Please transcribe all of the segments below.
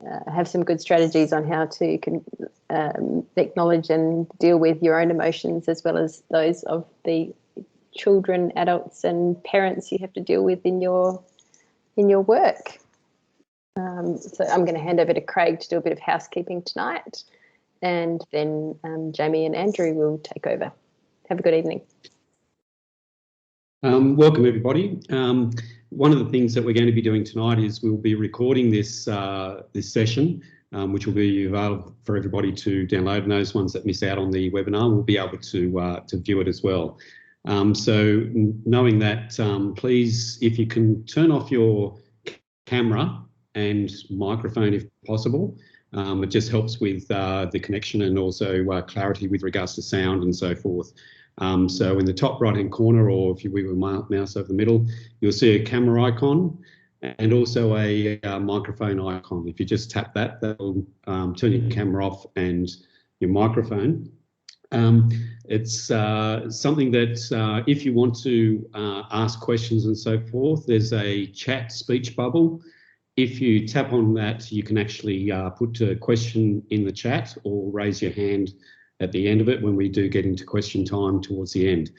have some good strategies on how to acknowledge and deal with your own emotions as well as those of the children, adults and parents you have to deal with in your work. So I'm going to hand over to Craig to do a bit of housekeeping tonight, and then Jamie and Andrew will take over. Have a good evening. Welcome everybody. One of the things that we're going to be doing tonight is we'll be recording this this session, which will be available for everybody to download, and those ones that miss out on the webinar will be able to view it as well. So knowing that, please, if you can turn off your camera and microphone if possible, it just helps with the connection and also clarity with regards to sound and so forth. So in the top right hand corner, or if you wheel your mouse over the middle, you'll see a camera icon and also a microphone icon. If you just tap that, that'll turn your camera off and your microphone. It's something that if you want to ask questions and so forth, there's a chat speech bubble. If you tap on that, you can actually put a question in the chat or raise your hand at the end of it when we do get into question time towards the end.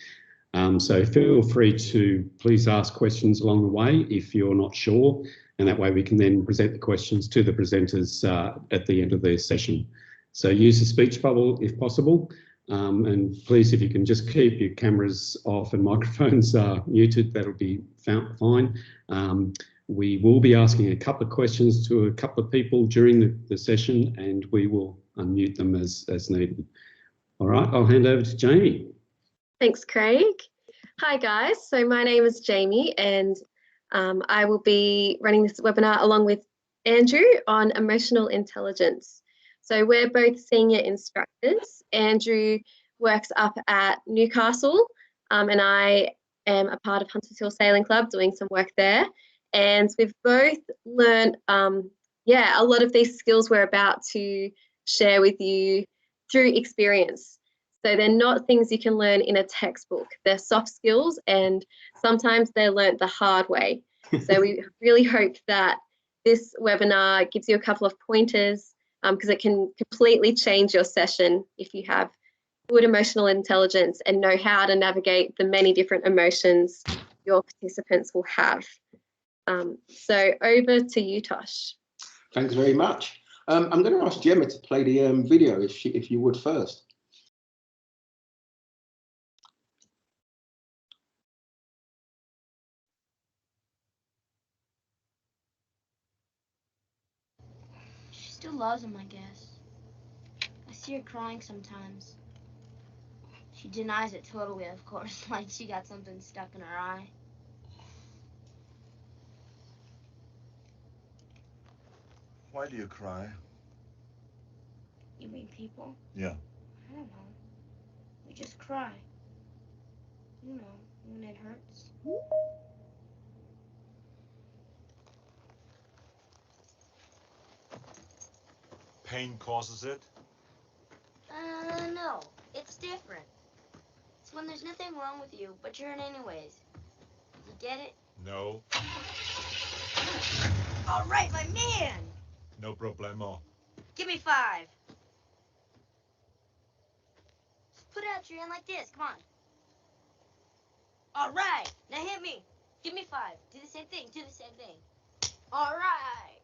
So feel free to please ask questions along the way if you're not sure, and that way we can then present the questions to the presenters at the end of the session. So use the speech bubble if possible, and please, if you can just keep your cameras off and microphones muted, that'll be fine. We will be asking a couple of questions to a couple of people during the session, and we will unmute them as needed. All right, I'll hand over to Jamie. Thanks, Craig. Hi guys, so my name is Jamie, and I will be running this webinar along with Andrew on emotional intelligence. So we're both senior instructors. Andrew works up at Newcastle, and I am a part of Hunters Hill Sailing Club doing some work there. And we've both learned, a lot of these skills we're about to share with you through experience. So they're not things you can learn in a textbook. They're soft skills, and sometimes they're learnt the hard way. So we really hope that this webinar gives you a couple of pointers, because it can completely change your session if you have good emotional intelligence and know how to navigate the many different emotions your participants will have. So over to you, Tosh. Thanks very much. I'm going to ask Gemma to play the video if you would first. She still loves him, I guess. I see her crying sometimes. She denies it totally, of course, like she got something stuck in her eye. Why do you cry? You mean people? Yeah. I don't know. We just cry. You know, when it hurts. Pain causes it? No. It's different. It's when there's nothing wrong with you, but you're in anyways. You get it? No. All right, my man! No problemo. Give me 5. Put out your hand like this, come on. All right, now hit me. Give me 5. Do the same thing, do the same thing. All right.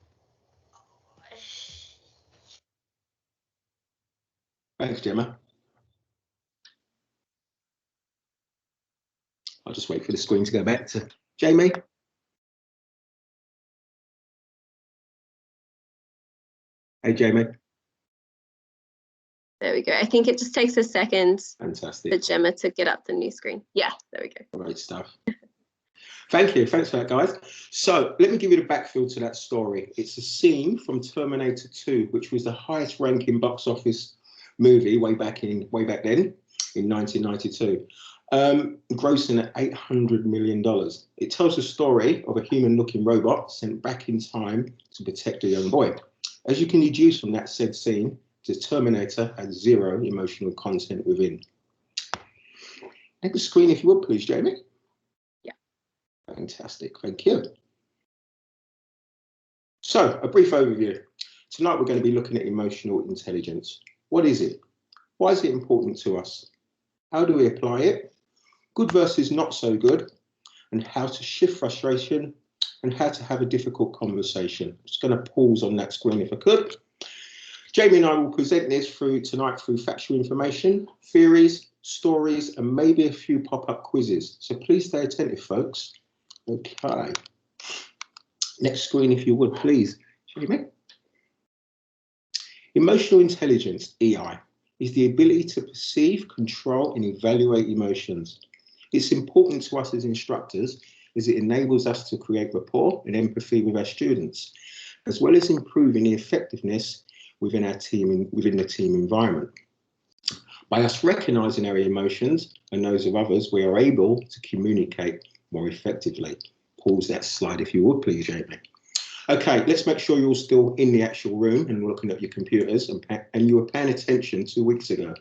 Thanks, Gemma. I'll just wait for the screen to go back to Jamie. Hey, Jamie. There we go. I think it just takes a second. Fantastic. For Gemma to get up the new screen. Yeah, there we go. Great stuff. Thank you. Thanks for that, guys. So let me give you the backfill to that story. It's a scene from Terminator 2, which was the highest ranking box office movie way back then in 1992, grossing at $800 million. It tells the story of a human-looking robot sent back in time to protect a young boy. As you can deduce from that said scene, the Terminator has 0 emotional content within. Next screen, if you would, please, Jamie. Yeah. Fantastic, thank you. So, a brief overview. Tonight we're going to be looking at emotional intelligence. What is it? Why is it important to us? How do we apply it? Good versus not so good, and how to shift frustration and how to have a difficult conversation. I'm just going to pause on that screen if I could. Jamie and I will present this tonight through factual information, theories, stories, and maybe a few pop-up quizzes. So please stay attentive, folks. Okay. Next screen, if you would, please. Jamie. Emotional intelligence, EI, is the ability to perceive, control, and evaluate emotions. It's important to us as instructors as it enables us to create rapport and empathy with our students, as well as improving the effectiveness within our team, within the team environment. By us recognizing our emotions and those of others, we are able to communicate more effectively. Pause that slide if you would, please, Jamie. Okay, let's make sure you're still in the actual room and looking at your computers and you were paying attention 2 weeks ago.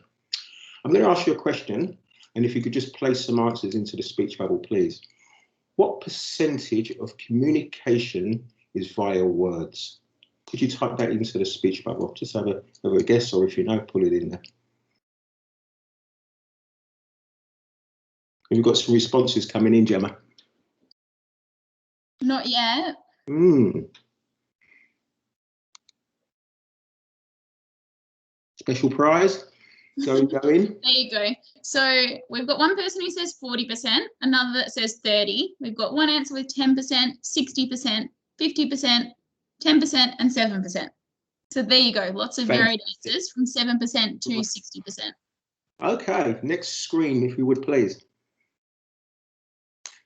I'm going to ask you a question, and if you could just place some answers into the speech bubble, please. What percentage of communication is via words? Could you type that into the speech bubble? Just have a guess, or if you know, pull it in there. We've got some responses coming in, Gemma. Not yet. Special prize. Go in. There you go. So we've got one person who says 40%, another that says 30%. We've got one answer with 10%, 60%, 50%, 10%, and 7%. So there you go. Lots of varied answers from 7% to 60%. Okay, next screen, if you would, please.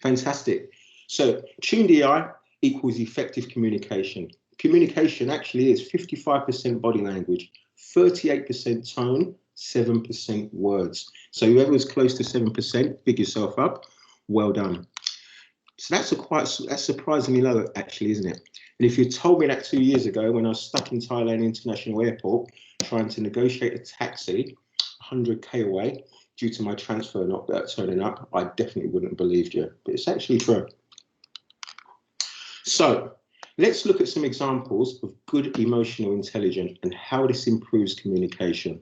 Fantastic. So tuned EI equals effective communication. Communication actually is 55% body language, 38% tone, 7% words. So whoever's close to 7%, big yourself up. Well done. So that's surprisingly low, actually, isn't it? And if you told me that 2 years ago when I was stuck in Thailand International Airport trying to negotiate a taxi 100k away due to my transfer not turning up, I definitely wouldn't have believed you. But it's actually true. So let's look at some examples of good emotional intelligence and how this improves communication.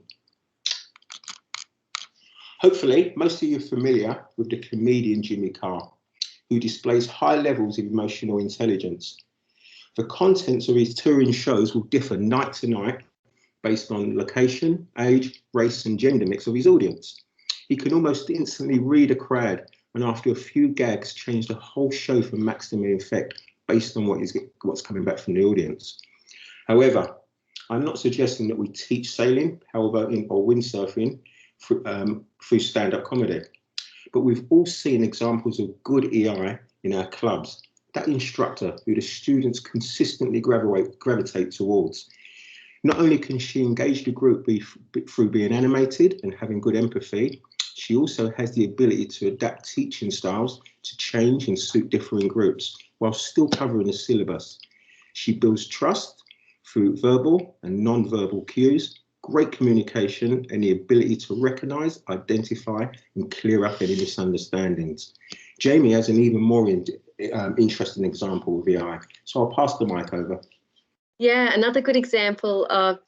Hopefully, most of you are familiar with the comedian Jimmy Carr, who displays high levels of emotional intelligence. The contents of his touring shows will differ night to night based on location, age, race, and gender mix of his audience. He can almost instantly read a crowd and after a few gags change the whole show for maximum effect based on what's coming back from the audience. However, I'm not suggesting that we teach sailing, powerboating, or windsurfing through stand-up comedy, but we've all seen examples of good EI in our clubs. That instructor who the students consistently gravitate towards. Not only can she engage the group through being animated and having good empathy, she also has the ability to adapt teaching styles to change and suit differing groups while still covering the syllabus. She builds trust through verbal and non-verbal cues, great communication, and the ability to recognise, identify, and clear up any misunderstandings. Jamie has an even more interesting example of EI, so I'll pass the mic over. Yeah, another good example of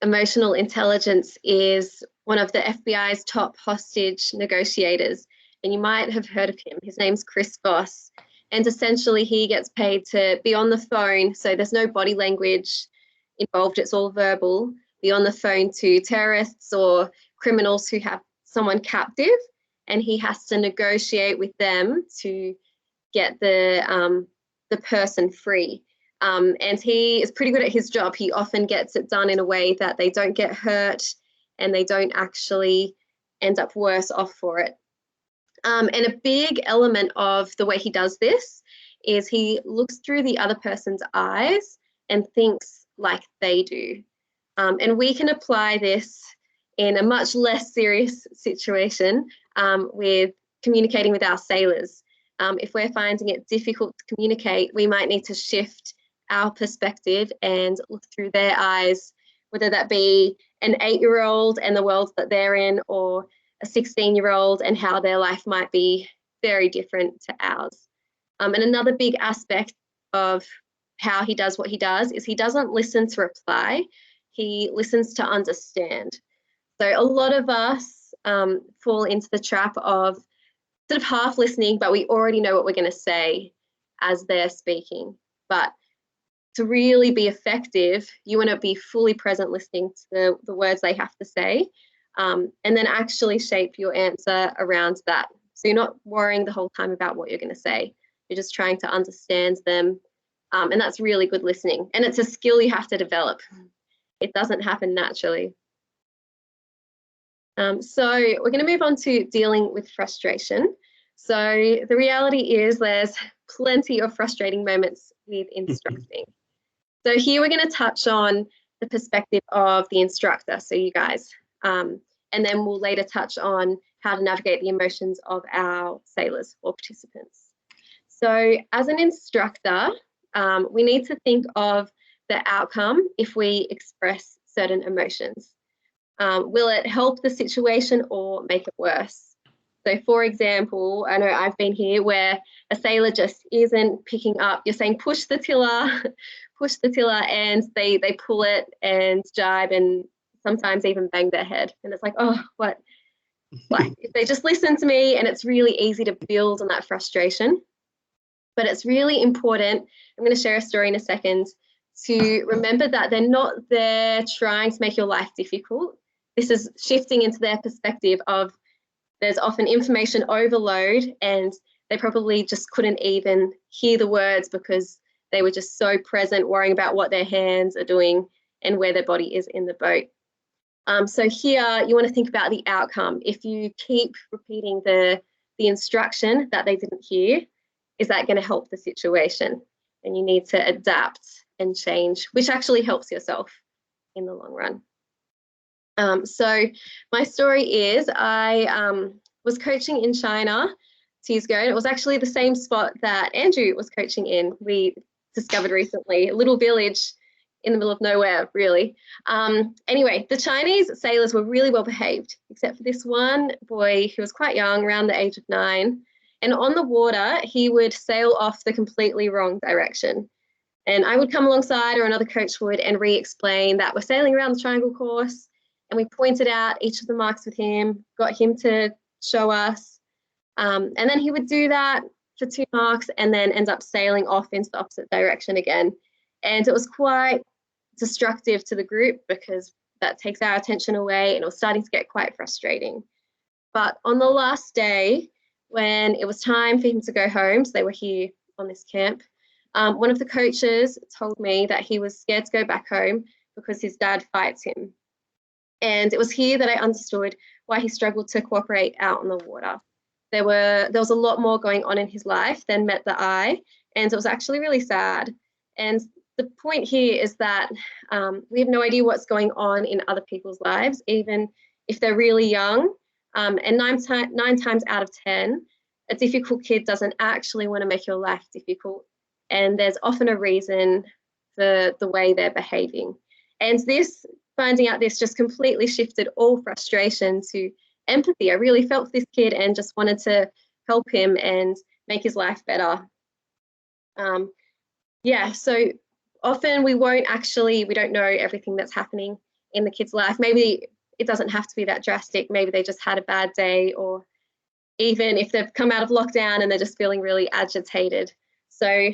emotional intelligence is one of the FBI's top hostage negotiators, and you might have heard of him. His name's Chris Voss, and essentially he gets paid to be on the phone, so there's no body language involved, it's all verbal, be on the phone to terrorists or criminals who have someone captive, and he has to negotiate with them to get the person free. And he is pretty good at his job. He often gets it done in a way that they don't get hurt and they don't actually end up worse off for it. And a big element of the way he does this is he looks through the other person's eyes and thinks like they do. And we can apply this in a much less serious situation with communicating with our sailors. If we're finding it difficult to communicate, we might need to shift our perspective and look through their eyes, whether that be an 8-year-old and the world that they're in, or a 16-year-old and how their life might be very different to ours. And another big aspect of how he does what he does is he doesn't listen to reply, he listens to understand. So a lot of us fall into the trap of sort of half listening, but we already know what we're going to say as they're speaking. But to really be effective, you want to be fully present listening to the words they have to say, and then actually shape your answer around that. So you're not worrying the whole time about what you're going to say. You're just trying to understand them. And that's really good listening. And it's a skill you have to develop. It doesn't happen naturally. So we're going to move on to dealing with frustration. So the reality is there's plenty of frustrating moments with instructing. So here we're going to touch on the perspective of the instructor, so you guys, and then we'll later touch on how to navigate the emotions of our sailors or participants. So as an instructor, we need to think of the outcome if we express certain emotions. Will it help the situation or make it worse? So for example, I know I've been here where a sailor just isn't picking up. You're saying push the tiller, and they pull it and jibe and sometimes even bang their head. And it's like, oh, what? Like if they just listen to me, and it's really easy to build on that frustration. But it's really important, I'm going to share a story in a second, to remember that they're not there trying to make your life difficult. This is shifting into their perspective of there's often information overload and they probably just couldn't even hear the words because they were just so present worrying about what their hands are doing and where their body is in the boat. So here you want to think about the outcome. If you keep repeating the instruction that they didn't hear, is that going to help the situation? And you need to adapt and change, which actually helps yourself in the long run. So my story is I was coaching in China 2 years ago, and it was actually the same spot that Andrew was coaching in. We discovered recently, a little village in the middle of nowhere, really. Anyway, the Chinese sailors were really well behaved, except for this one boy who was quite young, around the age of 9. And on the water, he would sail off the completely wrong direction. And I would come alongside, or another coach would, and re-explain that we're sailing around the triangle course. And we pointed out each of the marks with him, got him to show us. And then he would do that for 2 marks and then end up sailing off into the opposite direction again. And it was quite destructive to the group because that takes our attention away, and it was starting to get quite frustrating. But on the last day, when it was time for him to go home, so they were here on this camp, one of the coaches told me that he was scared to go back home because his dad fights him. And it was here that I understood why he struggled to cooperate out on the water. There was a lot more going on in his life than met the eye, and it was actually really sad. And the point here is that we have no idea what's going on in other people's lives, even if they're really young. And nine times out of 10, a difficult kid doesn't actually want to make your life difficult. And there's often a reason for the way they're behaving. And finding out this just completely shifted all frustration to empathy. I really felt for this kid and just wanted to help him and make his life better. So often we don't know everything that's happening in the kid's life. Maybe it doesn't have to be that drastic. Maybe they just had a bad day, or even if they've come out of lockdown and they're just feeling really agitated. So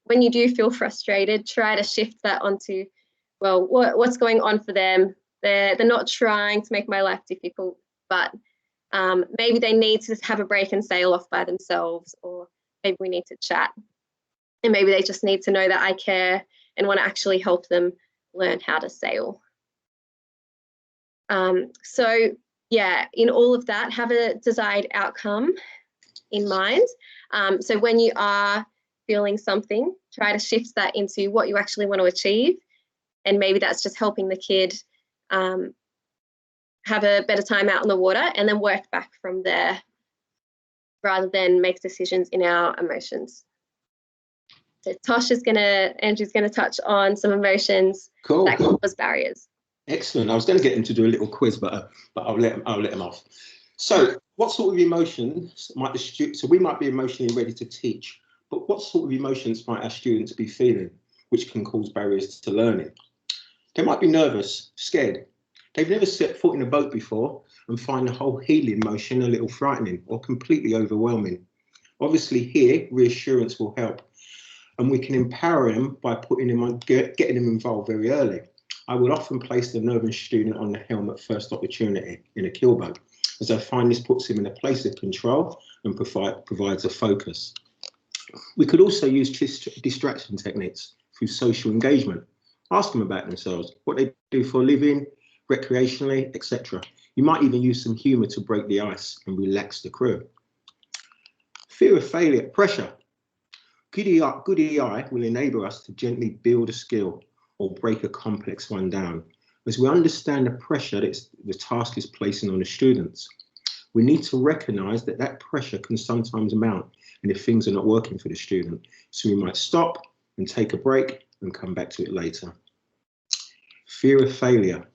when you do feel frustrated, try to shift that onto, well, what's going on for them? They're not trying to make my life difficult, but maybe they need to have a break and sail off by themselves, or maybe we need to chat. And maybe they just need to know that I care and want to actually help them learn how to sail. In all of that, have a desired outcome in mind. So when you are feeling something, try to shift that into what you actually want to achieve. And maybe that's just helping the kid have a better time out on the water, and then work back from there rather than make decisions in our emotions. So Andrew's gonna touch on some emotions that cause barriers. Excellent. I was going to get him to do a little quiz, but I'll let him off. So, what sort of emotions might so we might be emotionally ready to teach, but what sort of emotions might our students be feeling? which can cause barriers to learning. They might be nervous, scared. They've never set foot in a boat before and find the whole healing motion a little frightening or completely overwhelming. Obviously here, reassurance will help, and we can empower them by putting them on, getting them involved very early. I will often place the nervous student on the helm at first opportunity in a kill boat, as I find this puts him in a place of control and provides a focus. We could also use distraction techniques through social engagement. Ask them about themselves, what they do for a living, recreationally, etc. You might even use some humour to break the ice and relax the crew. Fear of failure, pressure. Good EI will enable us to gently build a skill or break a complex one down, as we understand the pressure that the task is placing on the students. We need to recognise that that pressure can sometimes mount, and if things are not working for the student, so we might stop and take a break and come back to it later. Fear of failure.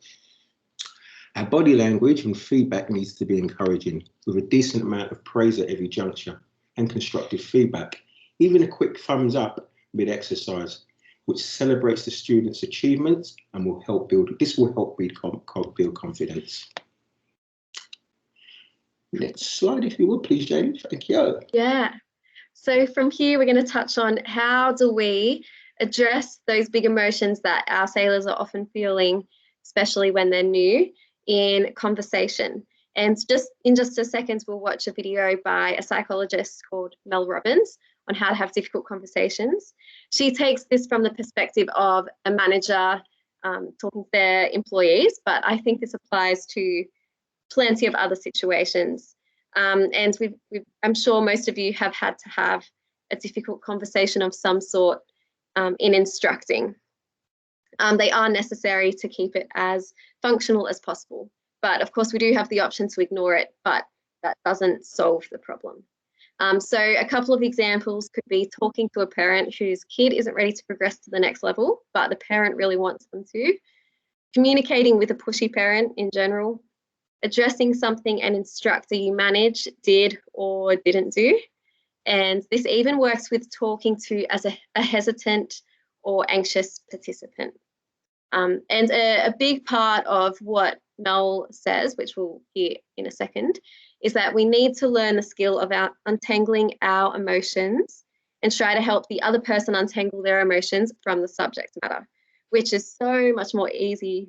Our body language and feedback needs to be encouraging, with a decent amount of praise at every juncture and constructive feedback, even a quick thumbs up mid-exercise, which celebrates the student's achievements and will help build confidence. Next slide, if you would, please, Jamie. Thank you. Yeah. So from here, we're going to touch on how do we address those big emotions that our sailors are often feeling, especially when they're new, in conversation. And in just a second, we'll watch a video by a psychologist called Mel Robbins on how to have difficult conversations. She takes this from the perspective of a manager talking to their employees, but I think this applies to plenty of other situations. And I'm sure most of you have had to have a difficult conversation of some sort in instructing. They are necessary to keep it as functional as possible. But of course, we do have the option to ignore it, but that doesn't solve the problem. So a couple of examples could be talking to a parent whose kid isn't ready to progress to the next level, but the parent really wants them to. Communicating with a pushy parent in general. Addressing something an instructor you manage did or didn't do. And this even works with talking to as a hesitant or anxious participant. And a big part of what Mel says, which we'll hear in a second, is that we need to learn the skill of untangling our emotions and try to help the other person untangle their emotions from the subject matter, which is so much more easy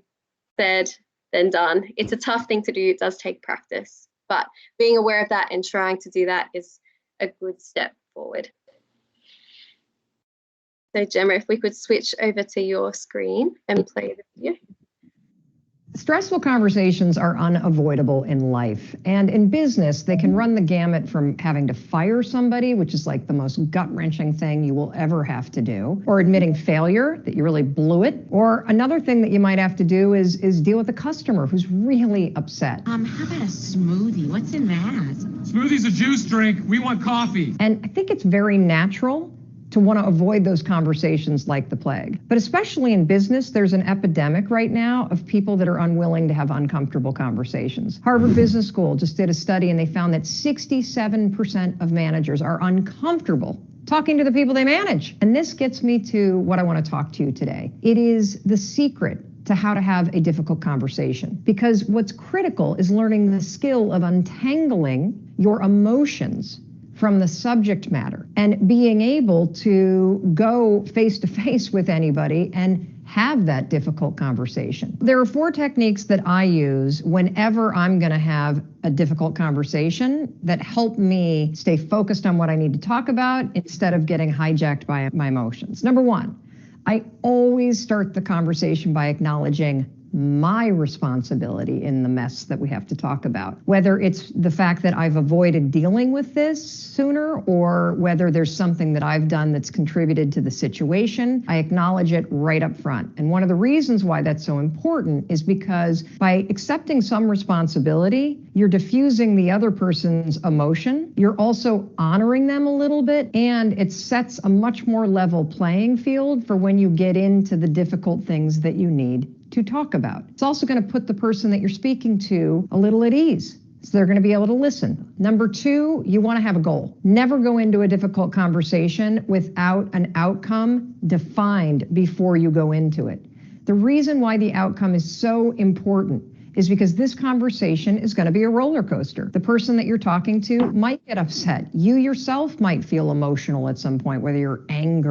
said than done. It's a tough thing to do. It does take practice, but being aware of that and trying to do that is a good step forward. So Gemma, if we could switch over to your screen and play the video. Stressful conversations are unavoidable in life, and in business, they can run the gamut from having to fire somebody, which is like the most gut-wrenching thing you will ever have to do, or admitting failure, that you really blew it, or another thing that you might have to do is deal with a customer who's really upset. How about a smoothie? What's in that? Smoothie's a juice drink. We want coffee. And I think it's very natural to want to avoid those conversations like the plague. But especially in business, there's an epidemic right now of people that are unwilling to have uncomfortable conversations. Harvard Business School just did a study and they found that 67% of managers are uncomfortable talking to the people they manage. And this gets me to what I want to talk to you today. It is the secret to how to have a difficult conversation. Because what's critical is learning the skill of untangling your emotions from the subject matter and being able to go face to face with anybody and have that difficult conversation. There are 4 techniques that I use whenever I'm going to have a difficult conversation that help me stay focused on what I need to talk about instead of getting hijacked by my emotions. Number 1, I always start the conversation by acknowledging my responsibility in the mess that we have to talk about. Whether it's the fact that I've avoided dealing with this sooner or whether there's something that I've done that's contributed to the situation, I acknowledge it right up front. And one of the reasons why that's so important is because by accepting some responsibility, you're diffusing the other person's emotion. You're also honoring them a little bit, and it sets a much more level playing field for when you get into the difficult things that you need to talk about. It's also going to put the person that you're speaking to a little at ease So they're going to be able to listen. Number two, you want to have a goal. Never go into a difficult conversation without an outcome defined before you go into it. The reason why the outcome is so important is because this conversation is going to be a roller coaster. The person that you're talking to might get upset. You yourself might feel emotional at some point, whether you're angry